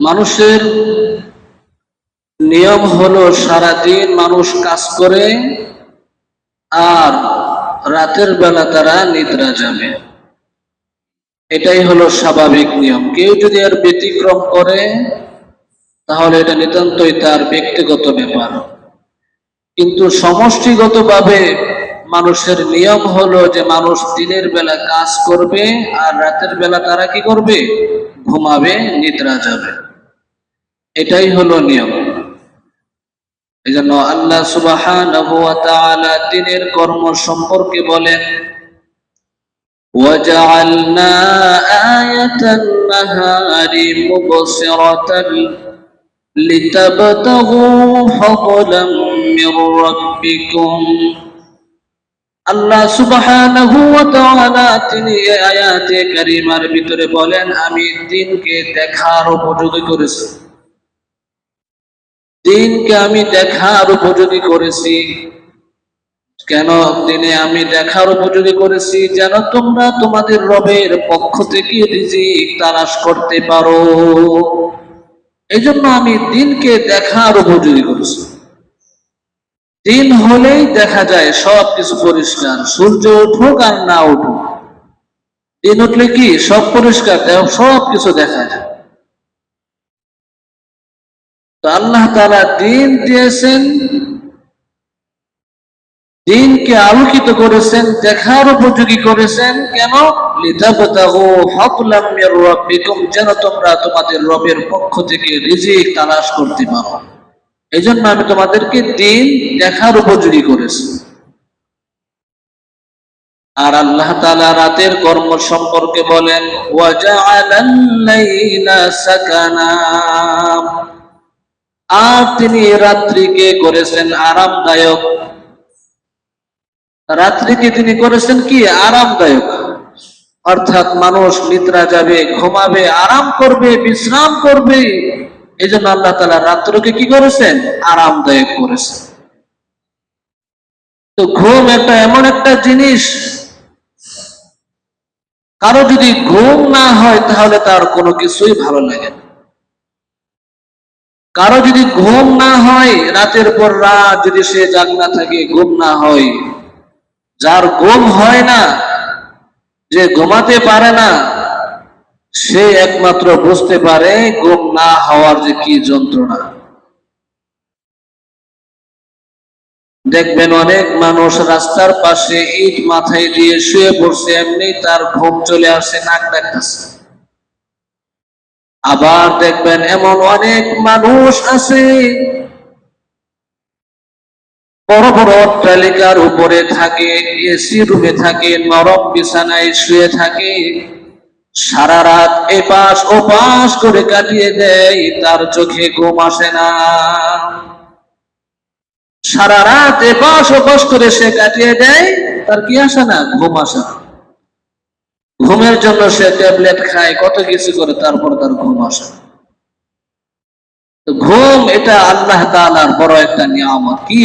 মানুষের নিয়ম হলো সারাদিন মানুষ কাজ করে আর রাতের বেলা তারা নিদ্রা যাবে। এটাই হলো স্বাভাবিক নিয়ম। কেউ যদি আর ব্যতিক্রম করে তাহলে এটা নিতান্তই তার ব্যক্তিগত ব্যাপার। কিন্তু সমষ্টিগতভাবে মানুষের নিয়ম হলো যে মানুষ দিনের বেলা কাজ করবে আর রাতের বেলা তারা কি করবে? ঘুমাবে, নিদ্রা যাবে। এটাই হলো নিয়ম। এজন্য আল্লাহ সুবহানাহু ওয়া তাআলা দিনের কর্ম সম্পর্কে বলেন, وَجَعَلْنَا آيَةَ النَّهَارِ مُبْصِرَةً لِتَبْتَغُوا فَضْلًا مِّن رَّبِّكُمْ। আল্লাহ সুবহানাহু ওয়া তাআলা তিনি এই আয়াতে কারিমার ভিতরে বলেন, আমি দিনকে দেখার উপযোগী করেছি। দিনকে আমি দেখার উপযোগী করেছি। কেন দিনে আমি দেখার উপযোগী করেছি? যেন তোমরা তোমাদের রবের পক্ষ থেকে রিজিক তালাশ করতে পারো। এই জন্য আমি দিনকে দেখার উপযোগী করেছি। দিন হলেই দেখা যায় সব কিছু পরিষ্কার, সূর্য উঠুক আর না উঠুক, দিন উঠলে কি সব পরিষ্কার, সব কিছু দেখা যায়। তো আল্লাহ তাআলা দিন দিয়েছেন, দিনকে আলোকিত করেছেন, দেখার উপযোগী করেছেন। কেন? লিতাবতাগু ফাদলাম মির রাব্বিকুম, যেন তোমরা তোমাদের রবের পক্ষ থেকে রিজিক তালাশ করতে পারো। এই জন্য আমি তোমাদেরকে দিন দেখার উপযোগী করেছি। আর আল্লাহ তাআলা রাতের কর্ম সম্পর্কে বলেন, ওয়া জাআলাল লাইলা সাকানা, আর তিনি রাত্রিকে করেছেন আরামদায়ক। রাত্রিকে তিনি করেছেন কি? আরামদায়ক। অর্থাৎ মানুষ নিদ্রা যাবে, ঘুমাবে, আরাম করবে, বিশ্রাম করবে। এই জন্য আল্লাহ তাআলা রাত্রকে কি করেছেন? আরামদায়ক করেছেন। তো ঘুম একটা এমন একটা জিনিস, কারো যদি ঘুম না হয় তাহলে তার কোনো কিছুই ভালো লাগে না। কারো যদি ঘুম না হয়, রাতের পর রাত যদি সে জাগনা থাকে, ঘুম না হয়, যার ঘুম হয় না, যে ঘুমাতে পারে না, সে একমাত্র বুঝতে পারে ঘুম না হওয়ার যে কি যন্ত্রণা। দেখবেন অনেক মানুষ রাস্তার পাশে ইট মাথায় দিয়ে শুয়ে পড়ছে, এমনি তার ঘুম চলে আসে, নাক ডাকতেছে। আবার দেখবেন এমন অনেক মানুষ আছে বড় বড় অট্টালিকার উপরে থাকে, এসি রুমে থাকে, নরম বিছানায় শুয়ে থাকে, সারা রাত এপাশ ওপাশ করে কাটিয়ে দেয়, তার চোখে ঘুম আসে না। সারা রাত এপাশ ওপাশ করে সে কাটিয়ে দেয়, তার কি আসে না? ঘুম আসে না। ঘুমের জন্য সে ট্যাবলেট খায়, কত কিছু করে, তারপর তার ঘুম আসে না। ঘুম এটা আল্লাহ তাআলার বড় একটা নিয়ামত। কি?